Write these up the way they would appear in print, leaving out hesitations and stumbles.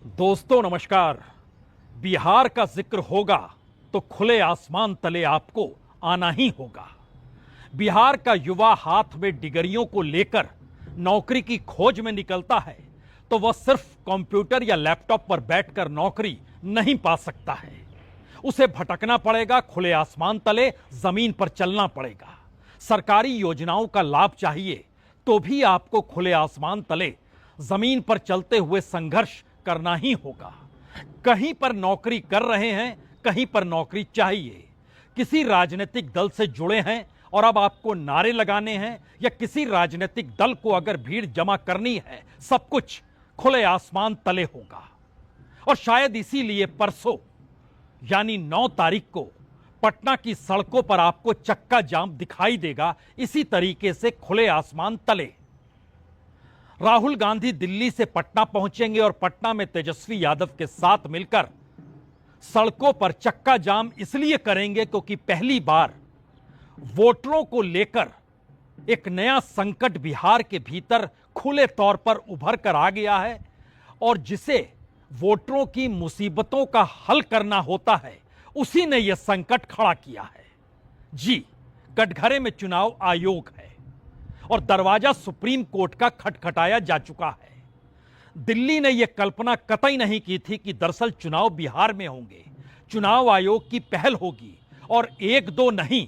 दोस्तों नमस्कार। बिहार का जिक्र होगा तो खुले आसमान तले आपको आना ही होगा। बिहार का युवा हाथ में डिग्रियों को लेकर नौकरी की खोज में निकलता है तो वह सिर्फ कंप्यूटर या लैपटॉप पर बैठकर नौकरी नहीं पा सकता है। उसे भटकना पड़ेगा, खुले आसमान तले जमीन पर चलना पड़ेगा। सरकारी योजनाओं का लाभ चाहिए तो भी आपको खुले आसमान तले जमीन पर चलते हुए संघर्ष करना ही होगा। कहीं पर नौकरी कर रहे हैं, कहीं पर नौकरी चाहिए। किसी राजनीतिक दल से जुड़े हैं और अब आपको नारे लगाने हैं, या किसी राजनीतिक दल को अगर भीड़ जमा करनी है, सब कुछ खुले आसमान तले होगा। और शायद इसीलिए परसों यानी 9 तारीख को पटना की सड़कों पर आपको चक्का जाम दिखाई देगा, इसी तरीके से खुले आसमान तले। राहुल गांधी दिल्ली से पटना पहुंचेंगे और पटना में तेजस्वी यादव के साथ मिलकर सड़कों पर चक्का जाम इसलिए करेंगे क्योंकि पहली बार वोटरों को लेकर एक नया संकट बिहार के भीतर खुले तौर पर उभर कर आ गया है, और जिसे वोटरों की मुसीबतों का हल करना होता है, उसी ने यह संकट खड़ा किया है। जी, कटघरे में चुनाव आयोग है और दरवाजा सुप्रीम कोर्ट का खटखटाया जा चुका है। दिल्ली ने यह कल्पना कतई नहीं की थी कि दरअसल चुनाव बिहार में होंगे। चुनाव आयोग की पहल होगी और एक दो नहीं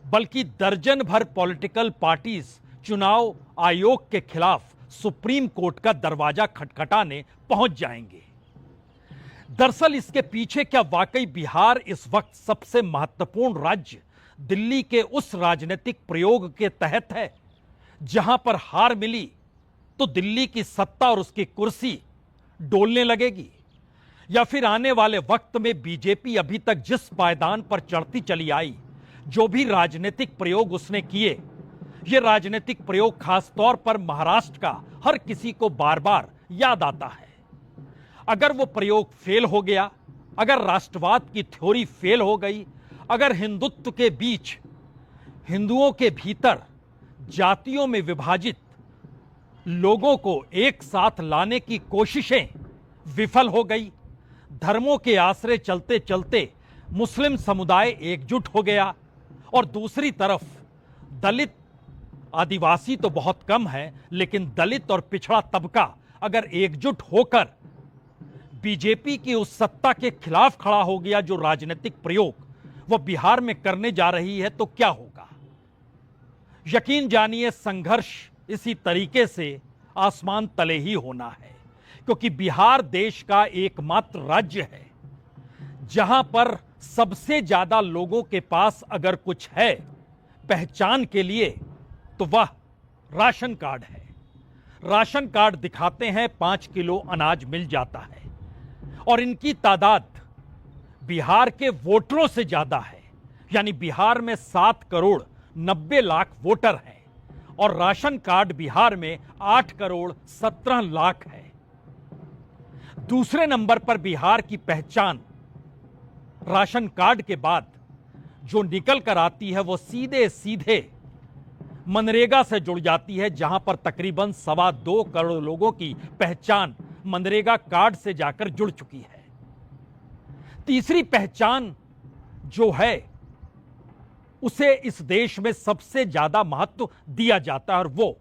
बल्कि दर्जन भर पॉलिटिकल पार्टीज चुनाव आयोग के खिलाफ सुप्रीम कोर्ट का दरवाजा खटखटाने पहुंच जाएंगे। दरअसल इसके पीछे क्या वाकई बिहार इस वक्त सबसे महत्वपूर्ण राज्य दिल्ली के उस राजनीतिक प्रयोग के तहत है जहां पर हार मिली तो दिल्ली की सत्ता और उसकी कुर्सी डोलने लगेगी, या फिर आने वाले वक्त में बीजेपी अभी तक जिस पायदान पर चढ़ती चली आई, जो भी राजनीतिक प्रयोग उसने किए, ये राजनीतिक प्रयोग खासतौर पर महाराष्ट्र का हर किसी को बार बार याद आता है। अगर वो प्रयोग फेल हो गया, अगर राष्ट्रवाद की थ्योरी फेल हो गई, अगर हिंदुत्व के बीच हिंदुओं के भीतर जातियों में विभाजित लोगों को एक साथ लाने की कोशिशें विफल हो गई, धर्मों के आसरे चलते चलते मुस्लिम समुदाय एकजुट हो गया, और दूसरी तरफ दलित, आदिवासी तो बहुत कम है, लेकिन दलित और पिछड़ा तबका अगर एकजुट होकर बीजेपी की उस सत्ता के खिलाफ खड़ा हो गया जो राजनीतिक प्रयोग वह बिहार में करने जा रही है, तो क्या होगा? यकीन जानिए, संघर्ष इसी तरीके से आसमान तले ही होना है, क्योंकि बिहार देश का एकमात्र राज्य है जहां पर सबसे ज्यादा लोगों के पास अगर कुछ है पहचान के लिए तो वह राशन कार्ड है। राशन कार्ड दिखाते हैं 5 किलो अनाज मिल जाता है, और इनकी तादाद बिहार के वोटरों से ज्यादा है। यानी बिहार में 7 करोड़ 90 लाख वोटर हैं और राशन कार्ड बिहार में 8 करोड़ 17 लाख है। दूसरे नंबर पर बिहार की पहचान राशन कार्ड के बाद जो निकल कर आती है वो सीधे सीधे मनरेगा से जुड़ जाती है, जहां पर तकरीबन 2.25 करोड़ लोगों की पहचान मनरेगा कार्ड से जाकर जुड़ चुकी है। तीसरी पहचान जो है उसे इस देश में सबसे ज्यादा महत्व दिया जाता है और वो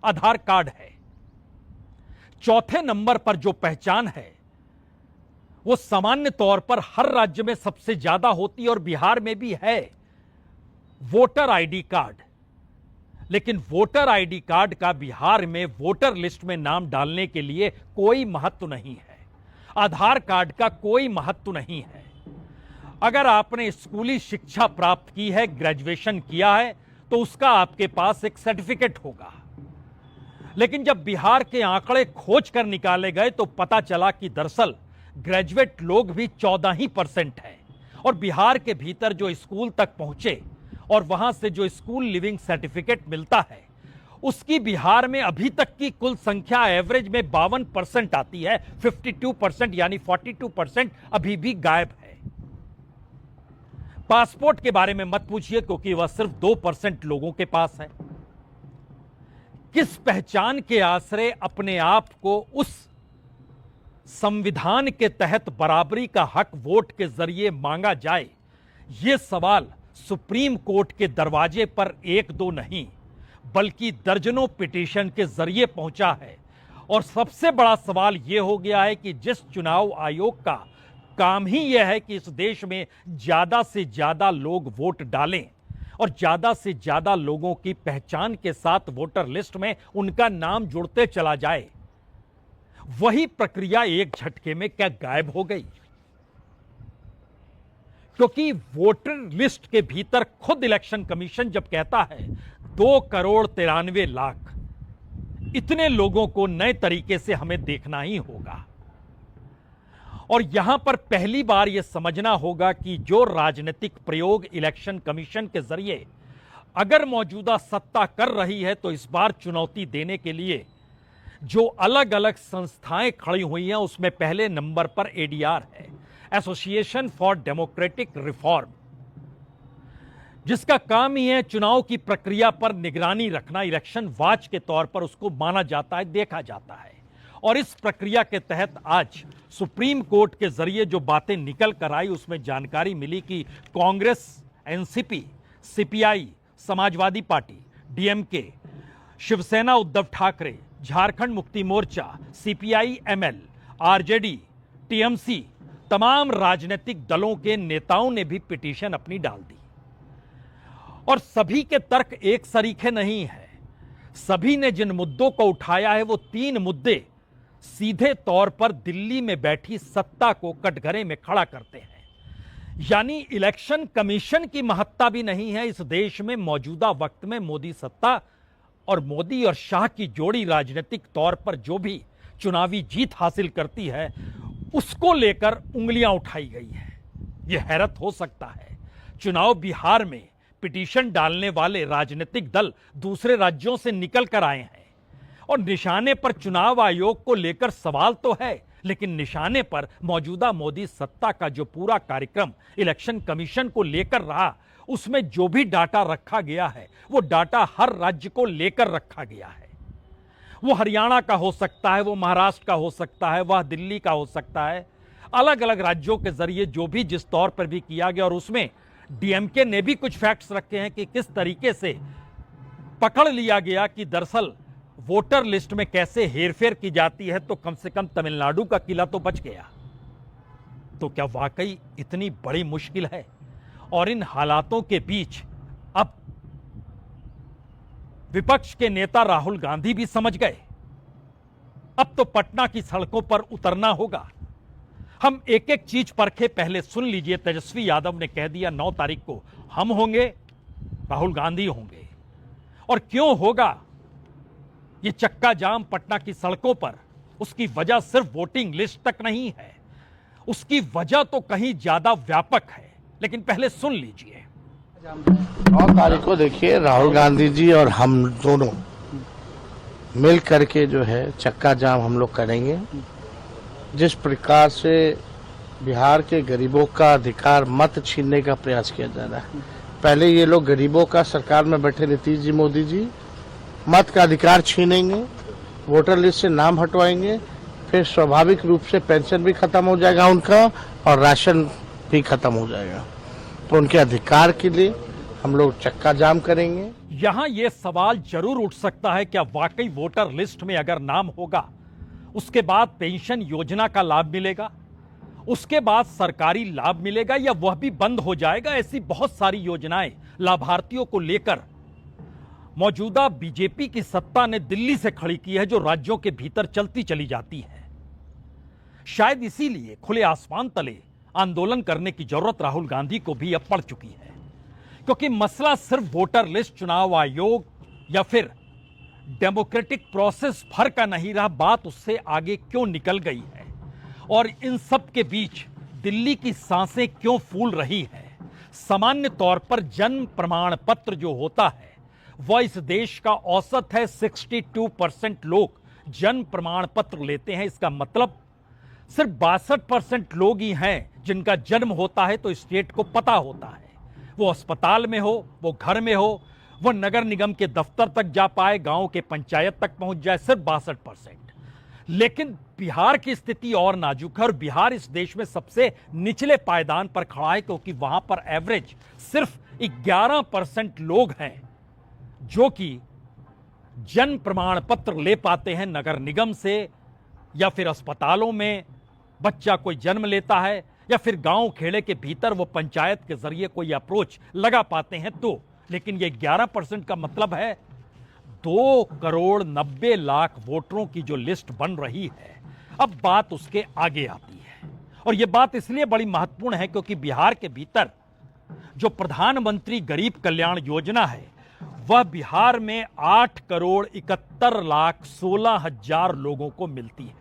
आधार कार्ड है। चौथे नंबर पर जो पहचान है वो सामान्य तौर पर हर राज्य में सबसे ज्यादा होती है और बिहार में भी है, वोटर आईडी कार्ड। लेकिन वोटर आईडी कार्ड का बिहार में वोटर लिस्ट में नाम डालने के लिए कोई महत्व नहीं है। आधार कार्ड का कोई महत्व नहीं है। अगर आपने स्कूली शिक्षा प्राप्त की है, ग्रेजुएशन किया है, तो उसका आपके पास एक सर्टिफिकेट होगा। लेकिन जब बिहार के आंकड़े खोज कर निकाले गए तो पता चला कि दरअसल ग्रेजुएट लोग भी 14% हैं, और बिहार के भीतर जो स्कूल तक पहुंचे और वहां से जो स्कूल लिविंग सर्टिफिकेट मिलता है उसकी बिहार में अभी तक की कुल संख्या एवरेज में 52% आती है। 52% यानी 42% अभी भी गायब है। पासपोर्ट के बारे में मत पूछिए क्योंकि वह सिर्फ 2% लोगों के पास है। किस पहचान के आसरे अपने आप को उस संविधान के तहत बराबरी का हक वोट के जरिए मांगा जाए, यह सवाल सुप्रीम कोर्ट के दरवाजे पर एक दो नहीं बल्कि दर्जनों पिटीशन के जरिए पहुंचा है। और सबसे बड़ा सवाल यह हो गया है कि जिस चुनाव आयोग का काम ही यह है कि इस देश में ज्यादा से ज्यादा लोग वोट डालें और ज्यादा से ज्यादा लोगों की पहचान के साथ वोटर लिस्ट में उनका नाम जुड़ते चला जाए, वही प्रक्रिया एक झटके में क्या गायब हो गई? क्योंकि वोटर लिस्ट के भीतर खुद इलेक्शन कमीशन जब कहता है 2,93,00,000, इतने लोगों को नए तरीके से हमें देखना ही होगा। और यहां पर पहली बार यह समझना होगा कि जो राजनीतिक प्रयोग इलेक्शन कमीशन के जरिए अगर मौजूदा सत्ता कर रही है, तो इस बार चुनौती देने के लिए जो अलग अलग संस्थाएं खड़ी हुई हैं, उसमें पहले नंबर पर एडीआर है, एसोसिएशन फॉर डेमोक्रेटिक रिफॉर्म, जिसका काम ही है चुनाव की प्रक्रिया पर निगरानी रखना। इलेक्शन वॉच के तौर पर उसको माना जाता है, देखा जाता है। और इस प्रक्रिया के तहत आज सुप्रीम कोर्ट के जरिए जो बातें निकल कर आई, उसमें जानकारी मिली कि Congress, NCP, CPI, Samajwadi party, DMK, Shiv Sena Uddhav Thackeray, Jharkhand Mukti Morcha, CPI ML, RJD, TMC, तमाम राजनीतिक दलों के नेताओं ने भी पिटीशन अपनी डाल दी। और सभी के तर्क एक सरीखे नहीं है। सभी ने जिन मुद्दों को उठाया है, वो 3 मुद्दे सीधे तौर पर दिल्ली में बैठी सत्ता को कटघरे में खड़ा करते हैं। यानी इलेक्शन कमीशन की महत्ता भी नहीं है इस देश में। मौजूदा वक्त में मोदी सत्ता और मोदी और शाह की जोड़ी राजनीतिक तौर पर जो भी चुनावी जीत हासिल करती है, उसको लेकर उंगलियां उठाई गई है। यह हैरत हो सकता है, चुनाव बिहार में पिटीशन डालने वाले राजनीतिक दल दूसरे राज्यों से निकल कर आए हैं और निशाने पर चुनाव आयोग को लेकर सवाल तो है, लेकिन निशाने पर मौजूदा मोदी सत्ता का जो पूरा कार्यक्रम इलेक्शन कमीशन को लेकर रहा, उसमें जो भी डाटा रखा गया है, वो डाटा हर राज्य को लेकर रखा गया है। वो हरियाणा का हो सकता है, वो महाराष्ट्र का हो सकता है, वह दिल्ली का हो सकता है। अलग अलग राज्यों के जरिए जो भी जिस तौर पर भी किया गया, और उसमें डीएमके ने भी कुछ फैक्ट्स रखे हैं कि किस तरीके से पकड़ लिया गया कि दरअसल वोटर लिस्ट में कैसे हेरफेर की जाती है। तो कम से कम तमिलनाडु का किला तो बच गया। तो क्या वाकई इतनी बड़ी मुश्किल है? और इन हालातों के बीच अब विपक्ष के नेता राहुल गांधी भी समझ गए, अब तो पटना की सड़कों पर उतरना होगा। हम एक एक चीज परखे, पहले सुन लीजिए। तेजस्वी यादव ने कह दिया 9 तारीख को हम होंगे, राहुल गांधी होंगे। और क्यों होगा ये चक्का जाम पटना की सड़कों पर? उसकी वजह सिर्फ वोटिंग लिस्ट तक नहीं है, उसकी वजह तो कहीं ज्यादा व्यापक है। लेकिन पहले सुन लीजिए। 9 तारीख को देखिए, राहुल गांधी जी और हम दोनों मिल करके जो है चक्का जाम हम लोग करेंगे। जिस प्रकार से बिहार के गरीबों का अधिकार मत छीनने का प्रयास किया जा रहा है, पहले ये लोग गरीबों का, सरकार में बैठे नीतीश जी, मोदी जी मत का अधिकार छीनेंगे, वोटर लिस्ट से नाम हटवाएंगे, फिर स्वाभाविक रूप से पेंशन भी खत्म हो जाएगा उनका और राशन भी खत्म हो जाएगा। तो उनके अधिकार के लिए हम लोग चक्का जाम करेंगे। यहां यह सवाल जरूर उठ सकता है, क्या वाकई वोटर लिस्ट में अगर नाम होगा, उसके बाद पेंशन योजना का लाभ मिलेगा, उसके बाद सरकारी लाभ मिलेगा, या वह भी बंद हो जाएगा? ऐसी बहुत सारी योजनाएं लाभार्थियों को लेकर मौजूदा बीजेपी की सत्ता ने दिल्ली से खड़ी की है, जो राज्यों के भीतर चलती चली जाती है। शायद इसीलिए खुले आसमान तले आंदोलन करने की जरूरत राहुल गांधी को भी अब पड़ चुकी है, क्योंकि मसला सिर्फ वोटर लिस्ट, चुनाव आयोग या फिर डेमोक्रेटिक प्रोसेस भर का नहीं रहा। बात उससे आगे क्यों निकल गई है और इन सब के बीच दिल्ली की सांसें क्यों फूल रही है? सामान्य तौर पर जन्म प्रमाण पत्र जो होता है, वह इस देश का औसत है 62% लोग जन्म प्रमाण पत्र लेते हैं। इसका मतलब सिर्फ 62% लोग ही हैं जिनका जन्म होता है तो स्टेट को पता होता है। वो अस्पताल में हो, वो घर में हो, वो नगर निगम के दफ्तर तक जा पाए, गांव के पंचायत तक पहुंच जाए, सिर्फ 62%। लेकिन बिहार की स्थिति और नाजुक है और बिहार इस देश में सबसे निचले पायदान पर खड़ा है, क्योंकि वहां पर एवरेज सिर्फ 11% लोग हैं जो कि जन्म प्रमाण पत्र ले पाते हैं नगर निगम से, या फिर अस्पतालों में बच्चा कोई जन्म लेता है, या फिर गांव खेड़े के भीतर वो पंचायत के जरिए कोई अप्रोच लगा पाते हैं तो। लेकिन ये 11% का मतलब है 2,90,00,000 वोटरों की जो लिस्ट बन रही है। अब बात उसके आगे आती है, और यह बात इसलिए बड़ी महत्वपूर्ण है क्योंकि बिहार के भीतर जो प्रधानमंत्री गरीब कल्याण योजना है वह बिहार में 8,71,16,000 लोगों को मिलती है।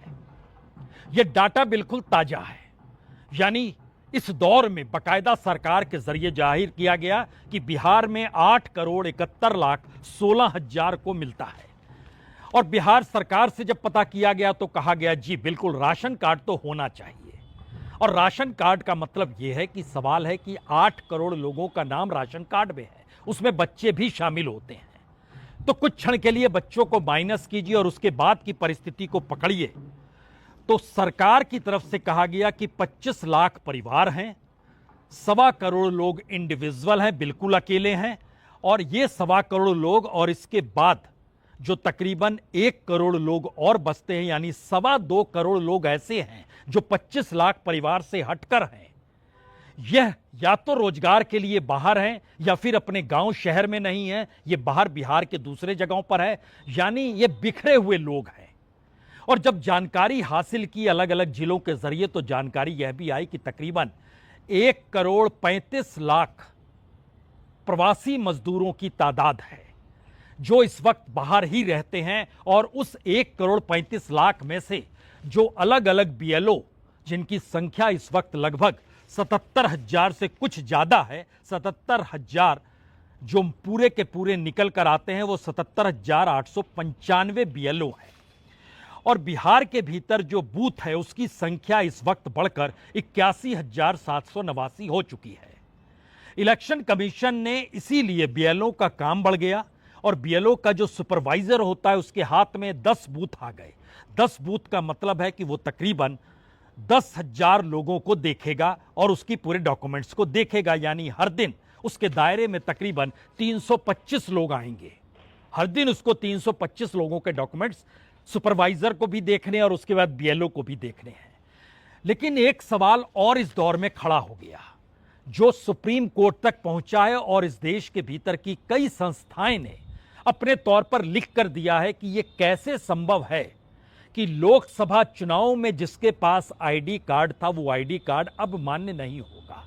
यह डाटा बिल्कुल ताजा है, यानी इस दौर में बकायदा सरकार के जरिए जाहिर किया गया कि बिहार में 8,71,16,000 को मिलता है। और बिहार सरकार से जब पता किया गया तो कहा गया जी बिल्कुल राशन कार्ड तो होना चाहिए। और राशन कार्ड का मतलब यह है कि सवाल है कि 8 करोड़ लोगों का नाम राशन कार्ड में है, उसमें बच्चे भी शामिल होते हैं। तो कुछ क्षण के लिए बच्चों को माइनस कीजिए और उसके बाद की परिस्थिति को पकड़िए। तो सरकार की तरफ से कहा गया कि 25 लाख परिवार हैं, 1.25 करोड़ लोग इंडिविजुअल हैं, बिल्कुल अकेले हैं, और ये 1.25 करोड़ लोग और इसके बाद जो तकरीबन 1 करोड़ लोग और बचते हैं, यानी 2.25 करोड़ लोग ऐसे हैं जो 25 लाख परिवार से हटकर हैं। यह या तो रोजगार के लिए बाहर हैं या फिर अपने गांव शहर में नहीं है, ये बाहर बिहार के दूसरे जगहों पर है, यानी ये बिखरे हुए लोग हैं। और जब जानकारी हासिल की अलग अलग जिलों के जरिए तो जानकारी यह भी आई कि तकरीबन 1,35,00,000 प्रवासी मजदूरों की तादाद है जो इस वक्त बाहर ही रहते हैं। और उस 1,35,00,000 में से जो अलग अलग BLO जिनकी संख्या इस वक्त लगभग 77,000 से कुछ ज्यादा है, 77,000 जो पूरे के पूरे निकल कर आते हैं, वो 77,895 BLO है। और बिहार के भीतर जो बूथ है उसकी संख्या इस वक्त बढ़कर 81,789 हो चुकी है। इलेक्शन कमीशन ने इसीलिए BLO का काम बढ़ गया और BLO का जो सुपरवाइजर होता है उसके हाथ में 10 बूथ आ गए। 10 बूथ का मतलब है कि वो तकरीबन 10,000 लोगों को देखेगा और उसकी पूरे डॉक्यूमेंट्स को देखेगा, यानी हर दिन उसके दायरे में तकरीबन 325 लोग आएंगे। हर दिन उसको 325 लोगों के डॉक्यूमेंट्स सुपरवाइजर को भी देखने और उसके बाद BLO को भी देखने हैं। लेकिन एक सवाल और इस दौर में खड़ा हो गया जो सुप्रीम कोर्ट तक पहुंचा है और इस देश के भीतर की कई संस्थाएं ने अपने तौर पर लिख कर दिया है कि यह कैसे संभव है कि लोकसभा चुनाव में जिसके पास ID कार्ड था वो ID कार्ड अब मान्य नहीं होगा।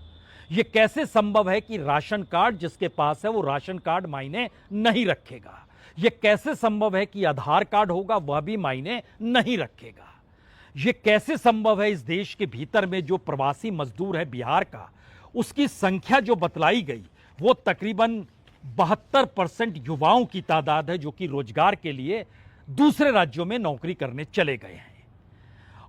यह कैसे संभव है कि राशन कार्ड जिसके पास है वो राशन कार्ड मायने नहीं रखेगा। यह कैसे संभव है कि आधार कार्ड होगा वह भी मायने नहीं रखेगा। यह कैसे संभव है इस देश के भीतर में जो प्रवासी मजदूर है बिहार का, उसकी संख्या जो बतलाई गई वो तकरीबन 72% युवाओं की तादाद है जो कि रोजगार के लिए दूसरे राज्यों में नौकरी करने चले गए हैं।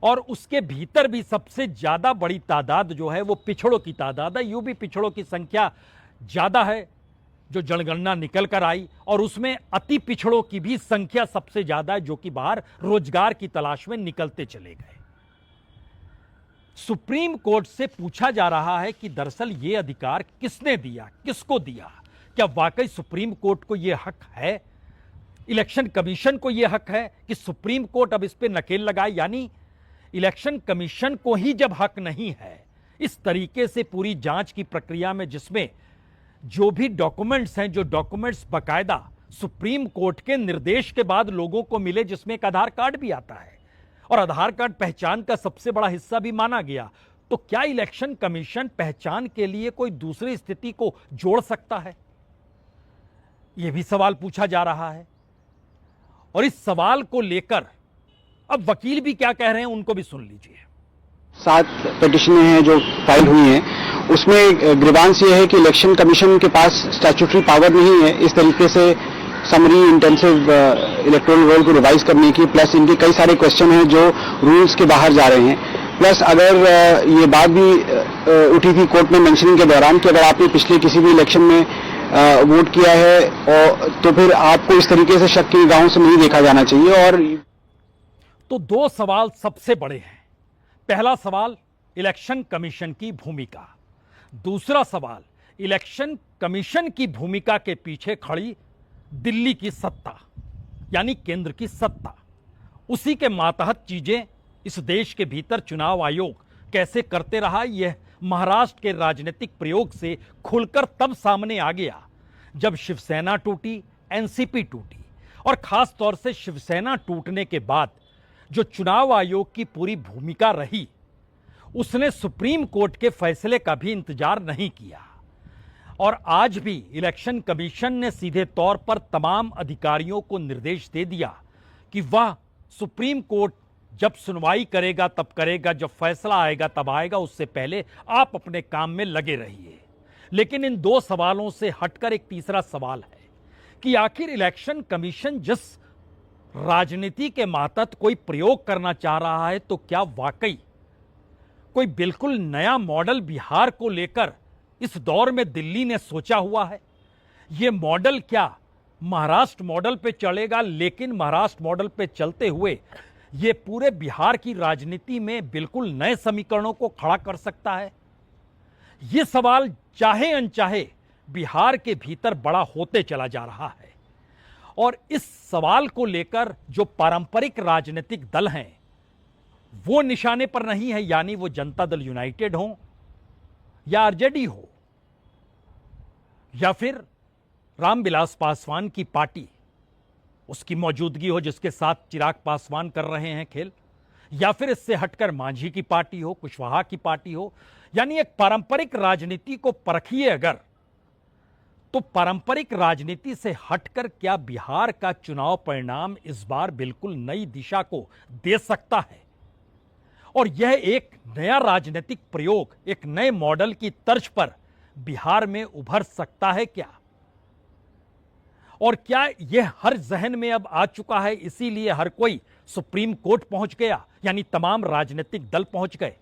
और उसके भीतर भी सबसे ज्यादा बड़ी तादाद जो है वो पिछड़ों की तादाद है। यूं भी पिछड़ों की संख्या ज्यादा है जो जनगणना निकल कर आई, और उसमें अति पिछड़ों की भी संख्या सबसे ज्यादा है जो कि बाहर रोजगार की तलाश में निकलते चले गए। सुप्रीम कोर्ट से पूछा जा रहा है कि दरअसल ये अधिकार किसने दिया, किसको दिया? क्या वाकई सुप्रीम कोर्ट को यह हक है, इलेक्शन कमीशन को यह हक है कि सुप्रीम कोर्ट अब इस पे नकेल लगाए? यानी इलेक्शन कमीशन को ही जब हक नहीं है इस तरीके से पूरी जांच की प्रक्रिया में, जिसमें जो भी डॉक्यूमेंट्स हैं, जो डॉक्यूमेंट्स बकायदा सुप्रीम कोर्ट के निर्देश के बाद लोगों को मिले, जिसमें एक आधार कार्ड भी आता है और आधार कार्ड पहचान का सबसे बड़ा हिस्सा भी माना गया, तो क्या इलेक्शन कमीशन पहचान के लिए कोई दूसरी स्थिति को जोड़ सकता है? यह भी सवाल पूछा जा रहा है। और इस सवाल को लेकर अब वकील भी क्या कह रहे हैं उनको भी सुन लीजिए। 7 पिटिशनें हैं जो फाइल हुई हैं, उसमें ग्रीवांस ये है कि इलेक्शन कमीशन के पास स्टैट्यूटरी पावर नहीं है इस तरीके से समरी इंटेंसिव इलेक्टोरल रोल को रिवाइज करने की, प्लस इनके कई सारे क्वेश्चन हैं जो रूल्स के बाहर जा रहे हैं। प्लस अगर ये बात भी उठी थी कोर्ट में मेंशनिंग के दौरान कि अगर आपने पिछले किसी भी इलेक्शन में वोट किया है और तो फिर आपको इस तरीके से शक की निगाहों से नहीं देखा जाना चाहिए। और तो दो सवाल सबसे बड़े हैं। पहला सवाल इलेक्शन कमीशन की भूमिका, दूसरा सवाल इलेक्शन कमीशन की भूमिका के पीछे खड़ी दिल्ली की सत्ता, यानी केंद्र की सत्ता। उसी के मातहत चीजें इस देश के भीतर चुनाव आयोग कैसे करते रहा, यह महाराष्ट्र के राजनीतिक प्रयोग से खुलकर तब सामने आ गया जब शिवसेना टूटी, एनसीपी टूटी, और खास तौर से शिवसेना टूटने के बाद जो चुनाव आयोग की पूरी भूमिका रही, उसने सुप्रीम कोर्ट के फैसले का भी इंतजार नहीं किया। और आज भी इलेक्शन कमीशन ने सीधे तौर पर तमाम अधिकारियों को निर्देश दे दिया कि वह सुप्रीम कोर्ट जब सुनवाई करेगा तब करेगा, जब फैसला आएगा तब आएगा, उससे पहले आप अपने काम में लगे रहिए। लेकिन इन दो सवालों से हटकर एक तीसरा सवाल है कि आखिर इलेक्शन कमीशन जिस राजनीति के मातहत कोई प्रयोग करना चाह रहा है, तो क्या वाकई कोई बिल्कुल नया मॉडल बिहार को लेकर इस दौर में दिल्ली ने सोचा हुआ है? यह मॉडल क्या महाराष्ट्र मॉडल पे चलेगा, लेकिन महाराष्ट्र मॉडल पे चलते हुए ये पूरे बिहार की राजनीति में बिल्कुल नए समीकरणों को खड़ा कर सकता है? ये सवाल चाहे अनचाहे बिहार के भीतर बड़ा होते चला जा रहा है। और इस सवाल को लेकर जो पारंपरिक राजनीतिक दल हैं वो निशाने पर नहीं है, यानी वो जनता दल यूनाइटेड हो या आरजेडी हो या फिर रामविलास पासवान की पार्टी, उसकी मौजूदगी हो जिसके साथ चिराग पासवान कर रहे हैं खेल, या फिर इससे हटकर मांझी की पार्टी हो, कुशवाहा की पार्टी हो। यानी एक पारंपरिक राजनीति को परखिए अगर, तो पारंपरिक राजनीति से हटकर क्या बिहार का चुनाव परिणाम इस बार बिल्कुल नई दिशा को दे सकता है? और यह एक नया राजनीतिक प्रयोग, एक नए मॉडल की तर्ज पर बिहार में उभर सकता है क्या? और क्या यह हर जहन में अब आ चुका है, इसीलिए हर कोई सुप्रीम कोर्ट पहुंच गया, यानी तमाम राजनीतिक दल पहुंच गए?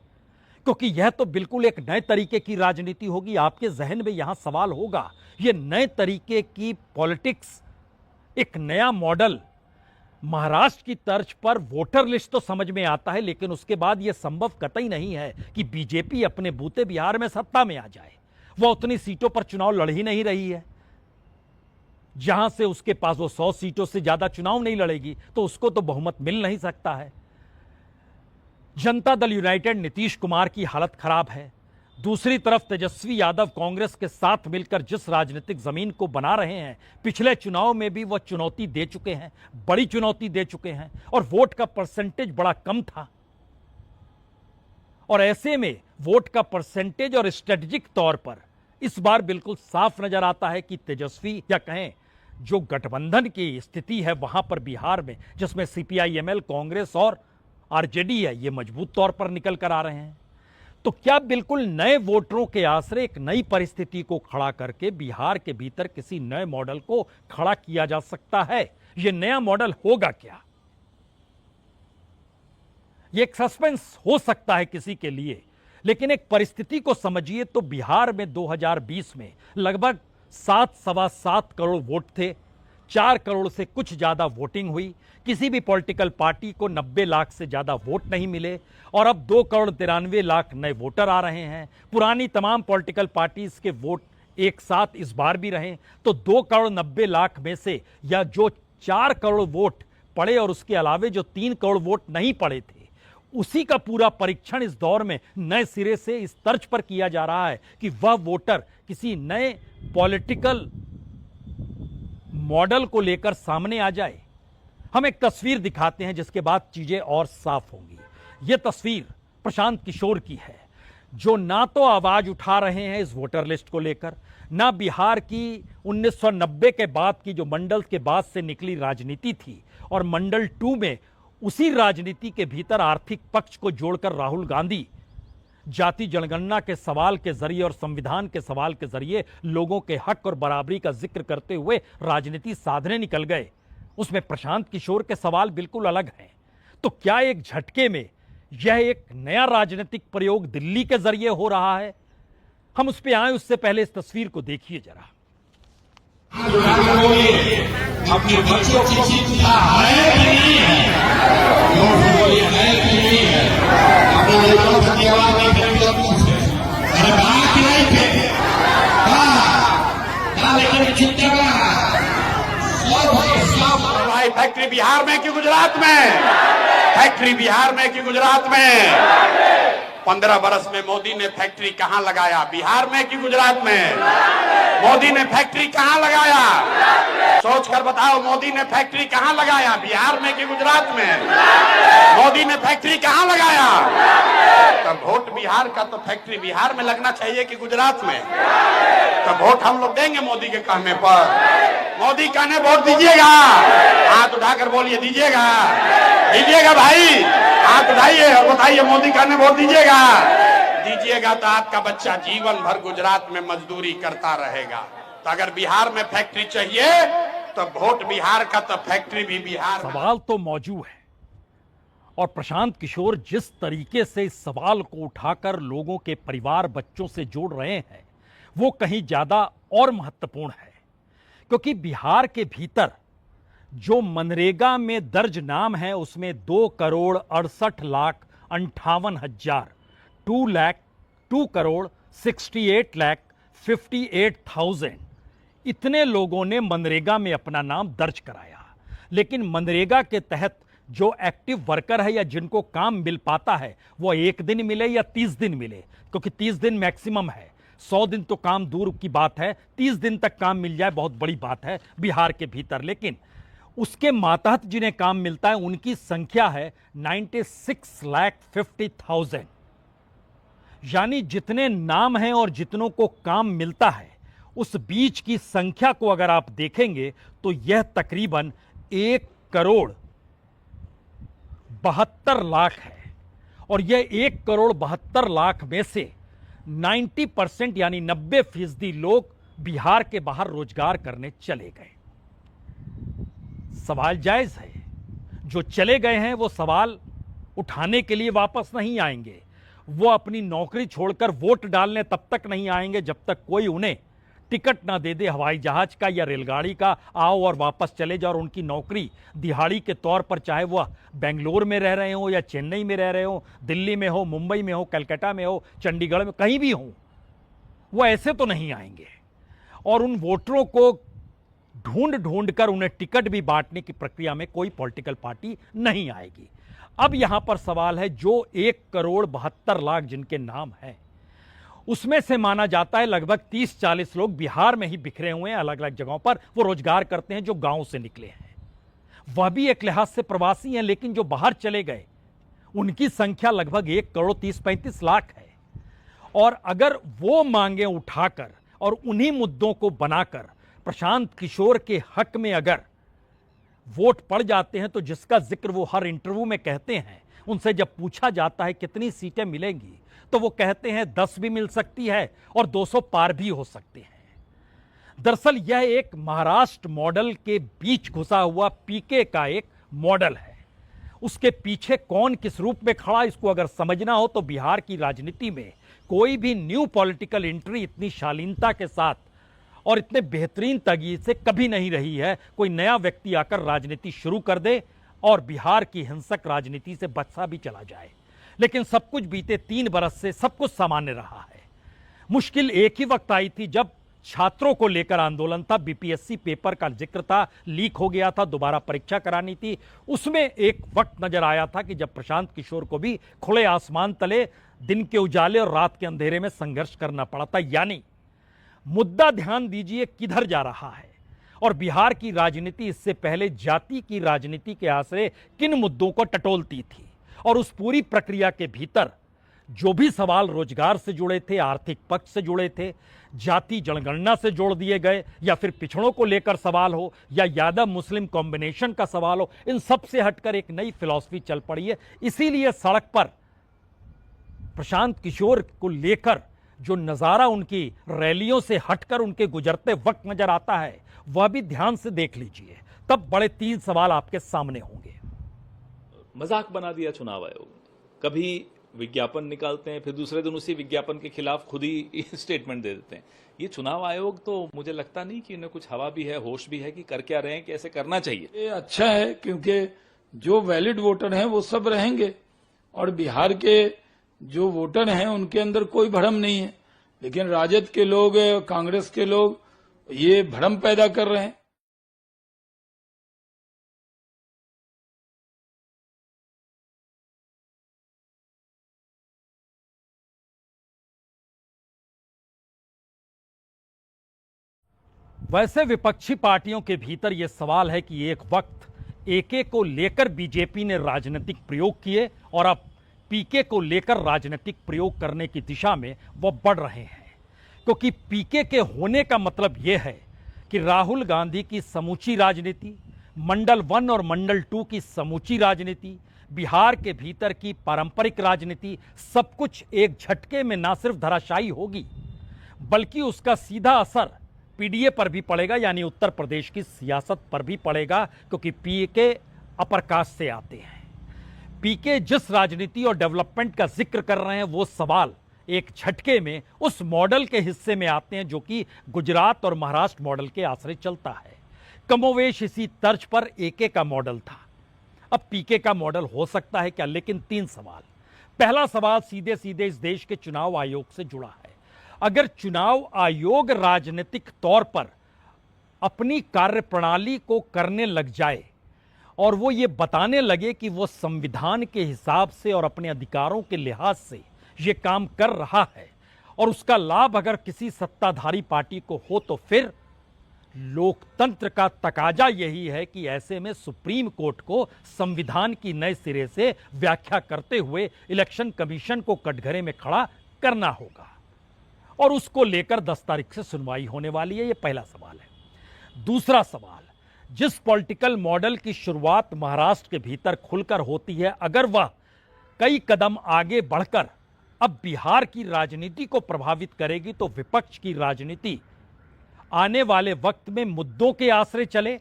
क्योंकि यह तो बिल्कुल एक नए तरीके की राजनीति होगी। आपके जहन में यहां सवाल होगा, यह नए तरीके की पॉलिटिक्स, एक नया मॉडल महाराष्ट्र की तर्ज पर वोटर लिस्ट तो समझ में आता है, लेकिन उसके बाद यह संभव कतई नहीं है कि बीजेपी अपने बूते बिहार में सत्ता में आ जाए। वह उतनी सीटों पर चुनाव लड़ ही नहीं रही है, जहां से उसके पास वो 100 सीटों से ज्यादा चुनाव नहीं लड़ेगी, तो उसको तो बहुमत मिल नहीं सकता है। जनता दल यूनाइटेड नीतीश कुमार की हालत खराब है। दूसरी तरफ तेजस्वी यादव कांग्रेस के साथ मिलकर जिस राजनीतिक जमीन को बना रहे हैं, पिछले चुनाव में भी वह चुनौती दे चुके हैं, बड़ी चुनौती दे चुके हैं, और वोट का परसेंटेज बड़ा कम था। और ऐसे में वोट का परसेंटेज और स्ट्रेटेजिक तौर पर इस बार बिल्कुल साफ नजर आता है कि तेजस्वी, या कहें जो गठबंधन की स्थिति है वहां पर बिहार में, जिसमें सीपीआई-एमएल, कांग्रेस और आरजेडी है, ये मजबूत तौर पर निकल कर आ रहे हैं। तो क्या बिल्कुल नए वोटरों के आसरे एक नई परिस्थिति को खड़ा करके बिहार के भीतर किसी नए मॉडल को खड़ा किया जा सकता है? यह नया मॉडल होगा क्या? यह एक सस्पेंस हो सकता है किसी के लिए, लेकिन एक परिस्थिति को समझिए तो बिहार में 2020 में लगभग 7-7.25 करोड़ वोट थे, 4 करोड़ से कुछ ज्यादा वोटिंग हुई, किसी भी पॉलिटिकल पार्टी को 90 लाख से ज्यादा वोट नहीं मिले, और अब 2 करोड़ 93 लाख नए वोटर आ रहे हैं। पुरानी तमाम पॉलिटिकल पार्टीज के वोट एक साथ इस बार भी रहे, तो 2 करोड़ 90 लाख में से या जो 4 करोड़ वोट पड़े और उसके अलावे जो 3 करोड़ वोट नहीं पड़े थे, उसी का पूरा परीक्षण इस दौर में नए सिरे से इस तर्ज पर किया जा रहा है कि वह वोटर किसी नए पॉलिटिकल मॉडल को लेकर सामने आ जाए। हम एक तस्वीर दिखाते हैं जिसके बाद चीजें और साफ होंगी। यह तस्वीर प्रशांत किशोर की है, जो ना तो आवाज उठा रहे हैं इस वोटर लिस्ट को लेकर, ना बिहार की 1990 के बाद की जो मंडल के बाद से निकली राजनीति थी, और मंडल 2 में उसी राजनीति के भीतर आर्थिक पक्ष को जोड़कर राहुल गांधी जाति जनगणना के सवाल के जरिए और संविधान के सवाल के जरिए लोगों के हक और बराबरी का जिक्र करते हुए राजनीति साधने निकल गए। उसमें प्रशांत किशोर के सवाल बिल्कुल अलग हैं। तो क्या एक झटके में यह एक नया राजनीतिक प्रयोग दिल्ली के जरिए हो रहा है? हम उस पर आए उससे पहले इस तस्वीर को देखिए जरा। अपने बच्चों की चिंता है कि नहीं है? बोलिए है कि नहीं है? अपना लड़कों का जवाब नहीं करेंगे अरे बात नहीं थे लेकिन चिंता भाई फैक्ट्री बिहार में कि गुजरात में? फैक्ट्री बिहार में कि गुजरात में? 15 बरस में मोदी ने फैक्ट्री कहां लगाया? बिहार में कि गुजरात में? मोदी ने फैक्ट्री कहां लगाया? सोच कर बताओ, मोदी ने फैक्ट्री कहां लगाया? बिहार में कि गुजरात में? मोदी ने फैक्ट्री कहां लगाया? तब वोट बिहार का तो फैक्ट्री बिहार में लगना चाहिए कि गुजरात में? तब वोट हम लोग देंगे मोदी के कहने पर। मोदी कहने वोट दीजिएगा, हाथ उठाकर बोलिए दीजिएगा, दीजिएगा भाई, हाथ उठाइए और बताइए मोदी कहने वोट दीजिएगा। दीजिएगा तो आपका बच्चा जीवन भर गुजरात में मजदूरी करता रहेगा। तो अगर बिहार में फैक्ट्री चाहिए तो वोट बिहार का, तो फैक्ट्री भी बिहार में। सवाल तो मौजूद है और प्रशांत किशोर जिस तरीके से इस सवाल को उठाकर लोगों के परिवार बच्चों से जोड़ रहे हैं वो कहीं ज्यादा और महत्वपूर्ण है, क्योंकि बिहार के भीतर जो मनरेगा में दर्ज नाम है उसमें 2,68,58,000 2,68,58,000 इतने लोगों ने मनरेगा में अपना नाम दर्ज कराया। लेकिन मनरेगा के तहत जो एक्टिव वर्कर है या जिनको काम मिल पाता है वो 1 दिन मिले या 30 दिन मिले, क्योंकि 30 दिन मैक्सिमम है, 100 दिन तो काम दूर की बात है, 30 दिन तक काम मिल जाए बहुत बड़ी बात है बिहार के भीतर। लेकिन उसके मातहत जिन्हें काम मिलता है उनकी संख्या है 96,50,000। यानी जितने नाम हैं और जितनों को काम मिलता है उस बीच की संख्या को अगर आप देखेंगे तो यह तकरीबन 1,72,00,000 है। और यह 1,72,00,000 में से 90% यानी 90% लोग बिहार के बाहर रोजगार करने चले गए। सवाल जायज है, जो चले गए हैं वो सवाल उठाने के लिए वापस नहीं आएंगे, वो अपनी नौकरी छोड़कर वोट डालने तब तक नहीं आएंगे जब तक कोई उन्हें टिकट ना दे दे हवाई जहाज का या रेलगाड़ी का, आओ और वापस चले जाओ। और उनकी नौकरी दिहाड़ी के तौर पर, चाहे वह बेंगलोर में रह रहे हो या चेन्नई में रह रहे हो, दिल्ली में हो, मुंबई में हो, कलकत्ता में हो, चंडीगढ़ में, कहीं भी हो, वो ऐसे तो नहीं आएंगे। और उन वोटरों को ढूंढ ढूंढ कर उन्हें टिकट भी बांटने की प्रक्रिया में कोई पॉलिटिकल पार्टी नहीं आएगी। अब यहां पर सवाल है, जो 1,72,00,000 जिनके नाम हैं उसमें से माना जाता है लगभग 30-40 लोग बिहार में ही बिखरे हुए हैं, अलग अलग जगहों पर वो रोजगार करते हैं, जो गांव से निकले हैं। वह भी एक लिहाज से प्रवासी हैं, लेकिन जो बाहर चले गए उनकी संख्या लगभग 1,30,35,00,000 है। और अगर वो मांगे उठाकर और उन्हीं मुद्दों को बनाकर प्रशांत किशोर के हक में अगर वोट पड़ जाते हैं तो जिसका जिक्र वो हर इंटरव्यू में कहते हैं, उनसे जब पूछा जाता है कितनी सीटें मिलेंगी तो वो कहते हैं 10 भी मिल सकती है और 200 पार भी हो सकते हैं। दरअसल यह एक महाराष्ट्र मॉडल के बीच घुसा हुआ पीके का एक मॉडल है। उसके पीछे कौन किस रूप में खड़ा, इसको अगर समझना हो तो बिहार की राजनीति में कोई भी न्यू पॉलिटिकल एंट्री इतनी शालीनता के साथ और इतने बेहतरीन तगीर से कभी नहीं रही है। कोई नया व्यक्ति आकर राजनीति शुरू कर दे और बिहार की हिंसक राजनीति से बचा भी चला जाए। लेकिन सब कुछ बीते 3 बरस से सब कुछ सामान्य रहा है। मुश्किल एक ही वक्त आई थी जब छात्रों को लेकर आंदोलन था, बीपीएससी पेपर का जिक्र था, लीक हो गया था, दोबारा परीक्षा करानी थी। उसमें एक वक्त नजर आया था कि जब प्रशांत किशोर को भी खुले आसमान तले दिन के उजाले और रात के अंधेरे में संघर्ष करना पड़ा था। यानी मुद्दा ध्यान दीजिए किधर जा रहा है। और बिहार की राजनीति इससे पहले जाति की राजनीति के आसरे किन मुद्दों को टटोलती थी, और उस पूरी प्रक्रिया के भीतर जो भी सवाल रोजगार से जुड़े थे, आर्थिक पक्ष से जुड़े थे, जाति जनगणना से जोड़ दिए गए, या फिर पिछड़ों को लेकर सवाल हो, या यादव मुस्लिम कॉम्बिनेशन का सवाल हो, इन सब से हटकर एक नई फिलॉसफी चल पड़ी है। इसीलिए सड़क पर प्रशांत किशोर को लेकर जो नज़ारा उनकी रैलियों से हटकर उनके गुजरते वक्त नजर आता है वह भी ध्यान से देख लीजिए, तब बड़े 3 सवाल आपके सामने होंगे। मजाक बना दिया चुनाव आयोग, कभी विज्ञापन निकालते हैं, फिर दूसरे दिन उसी विज्ञापन के खिलाफ खुद ही स्टेटमेंट दे देते हैं। ये चुनाव आयोग तो मुझे लगता नहीं कि इन्हें कुछ हवा भी है, होश भी है कि कर क्या रहे हैं, कि ऐसे करना चाहिए। ये अच्छा है क्योंकि जो वैलिड वोटर हैं वो सब रहेंगे और बिहार के जो वोटर हैं उनके अंदर कोई भ्रम नहीं है, लेकिन राजद के लोग, कांग्रेस के लोग ये भ्रम पैदा कर रहे हैं। वैसे विपक्षी पार्टियों के भीतर यह सवाल है कि एक वक्त एके को लेकर बीजेपी ने राजनीतिक प्रयोग किए और अब पीके को लेकर राजनीतिक प्रयोग करने की दिशा में वह बढ़ रहे हैं, क्योंकि पीके के होने का मतलब यह है कि राहुल गांधी की समूची राजनीति, मंडल 1 और मंडल 2 की समूची राजनीति, बिहार के भीतर की पारंपरिक राजनीति, सब कुछ एक झटके में ना सिर्फ धराशायी होगी बल्कि उसका सीधा असर पीडीए पर भी पड़ेगा, यानी उत्तर प्रदेश की सियासत पर भी पड़ेगा, क्योंकि पीके अपर कास्ट से आते हैं। पीके जिस राजनीति और डेवलपमेंट का जिक्र कर रहे हैं वो सवाल एक झटके में उस मॉडल के हिस्से में आते हैं जो कि गुजरात और महाराष्ट्र मॉडल के आश्रय चलता है। कमोवेश इसी तर्ज पर एके का मॉडल था, अब पीके का मॉडल हो सकता है क्या? लेकिन 3 सवाल। पहला सवाल सीधे सीधे इस देश के चुनाव आयोग से जुड़ा है। अगर चुनाव आयोग राजनीतिक तौर पर अपनी कार्यप्रणाली को करने लग जाए और वो ये बताने लगे कि वो संविधान के हिसाब से और अपने अधिकारों के लिहाज से ये काम कर रहा है और उसका लाभ अगर किसी सत्ताधारी पार्टी को हो, तो फिर लोकतंत्र का तकाजा यही है कि ऐसे में सुप्रीम कोर्ट को संविधान की नए सिरे से व्याख्या करते हुए इलेक्शन कमीशन को कटघरे में खड़ा करना होगा और उसको लेकर 10 तारीख से सुनवाई होने वाली है। ये पहला सवाल है। दूसरा सवाल, जिस पॉलिटिकल मॉडल की शुरुआत महाराष्ट्र के भीतर खुलकर होती है, अगर वह कई कदम आगे बढ़कर अब बिहार की राजनीति को प्रभावित करेगी, तो विपक्ष की राजनीति आने वाले वक्त में मुद्दों के आश्रय चले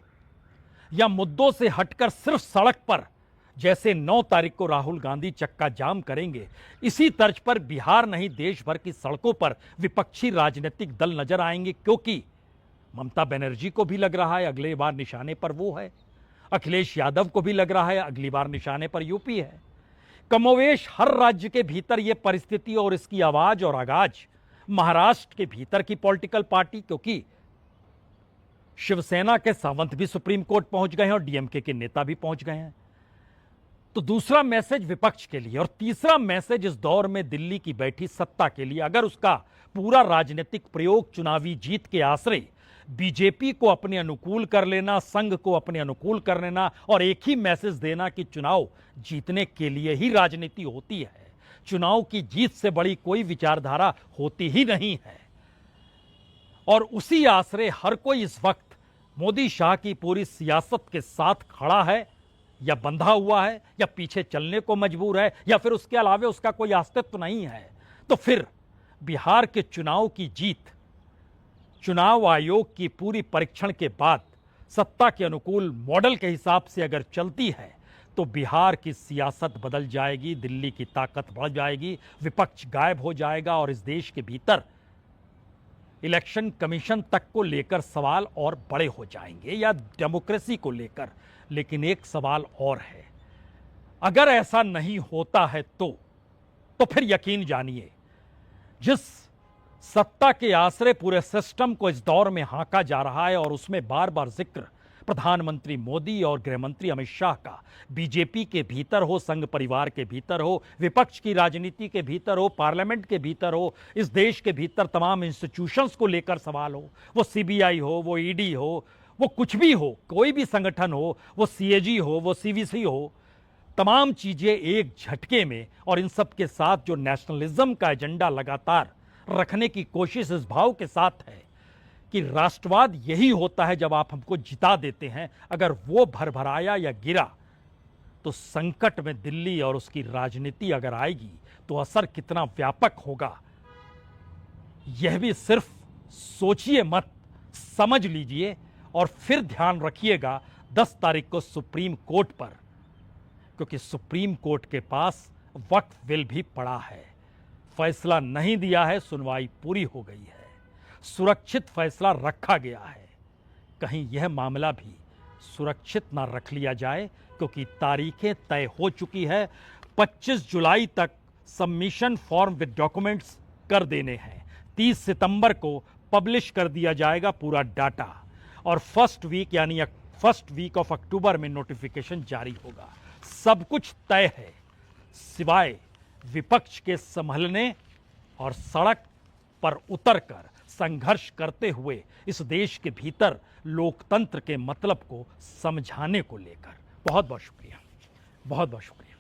या मुद्दों से हटकर सिर्फ सड़क पर, जैसे 9 तारीख को राहुल गांधी चक्का जाम करेंगे, इसी तर्ज पर बिहार नहीं देश भर की सड़कों पर विपक्षी राजनीतिक दल नजर आएंगे, क्योंकि ममता बनर्जी को भी लग रहा है अगले बार निशाने पर वो है, अखिलेश यादव को भी लग रहा है अगली बार निशाने पर यूपी है। कमोवेश हर राज्य के भीतर यह परिस्थिति और इसकी आवाज और आगाज महाराष्ट्र के भीतर की पॉलिटिकल पार्टी, क्योंकि शिवसेना के सावंत भी सुप्रीम कोर्ट पहुंच गए हैं और डीएमके के नेता भी पहुंच गए हैं। तो दूसरा मैसेज विपक्ष के लिए, और तीसरा मैसेज इस दौर में दिल्ली की बैठी सत्ता के लिए, अगर उसका पूरा राजनीतिक प्रयोग चुनावी जीत के आश्रय बीजेपी को अपने अनुकूल कर लेना, संघ को अपने अनुकूल कर लेना और एक ही मैसेज देना कि चुनाव जीतने के लिए ही राजनीति होती है, चुनाव की जीत से बड़ी कोई विचारधारा होती ही नहीं है, और उसी आश्रय हर कोई इस वक्त मोदी शाह की पूरी सियासत के साथ खड़ा है या बंधा हुआ है या पीछे चलने को मजबूर है या फिर उसके अलावा उसका कोई अस्तित्व नहीं है, तो फिर बिहार के चुनाव की जीत चुनाव आयोग की पूरी परीक्षण के बाद सत्ता के अनुकूल मॉडल के हिसाब से अगर चलती है तो बिहार की सियासत बदल जाएगी, दिल्ली की ताकत बढ़ जाएगी, विपक्ष गायब हो जाएगा और इस देश के भीतर इलेक्शन कमीशन तक को लेकर सवाल और बड़े हो जाएंगे या डेमोक्रेसी को लेकर। लेकिन एक सवाल और है, अगर ऐसा नहीं होता है तो फिर यकीन जानिए जिस सत्ता के आश्रय पूरे सिस्टम को इस दौर में हांका जा रहा है और उसमें बार बार जिक्र प्रधानमंत्री मोदी और गृहमंत्री अमित शाह का, बीजेपी के भीतर हो, संघ परिवार के भीतर हो, विपक्ष की राजनीति के भीतर हो, पार्लियामेंट के भीतर हो, इस देश के भीतर तमाम इंस्टीट्यूशंस को लेकर सवाल हो, वो सीबीआई हो, वो ईडी हो, वो कुछ भी हो, कोई भी संगठन हो, वो सीएजी हो, वो सीवीसी हो, तमाम चीजें एक झटके में, और इन सब के साथ जो नेशनलिज्म का एजेंडा लगातार रखने की कोशिश इस भाव के साथ है कि राष्ट्रवाद यही होता है जब आप हमको जिता देते हैं, अगर वो भरभराया या गिरा तो संकट में दिल्ली और उसकी राजनीति अगर आएगी तो असर कितना व्यापक होगा यह भी सिर्फ सोचिए मत, समझ लीजिए और फिर ध्यान रखिएगा 10 तारीख को सुप्रीम कोर्ट पर, क्योंकि सुप्रीम कोर्ट के पास वक्त विल भी पड़ा है। फैसला नहीं दिया है, सुनवाई पूरी हो गई है, सुरक्षित फैसला रखा गया है। कहीं यह मामला भी सुरक्षित ना रख लिया जाए, क्योंकि तारीखें तय हो चुकी है। 25 जुलाई तक सबमिशन फॉर्म विद डॉक्यूमेंट्स कर देने हैं। 30 सितंबर को पब्लिश कर दिया जाएगा पूरा डाटा, और फर्स्ट वीक ऑफ अक्टूबर में नोटिफिकेशन जारी होगा। सब कुछ तय है, सिवाय विपक्ष के संभलने और सड़क पर उतरकर संघर्ष करते हुए इस देश के भीतर लोकतंत्र के मतलब को समझाने को लेकर। बहुत बहुत शुक्रिया, बहुत बहुत शुक्रिया।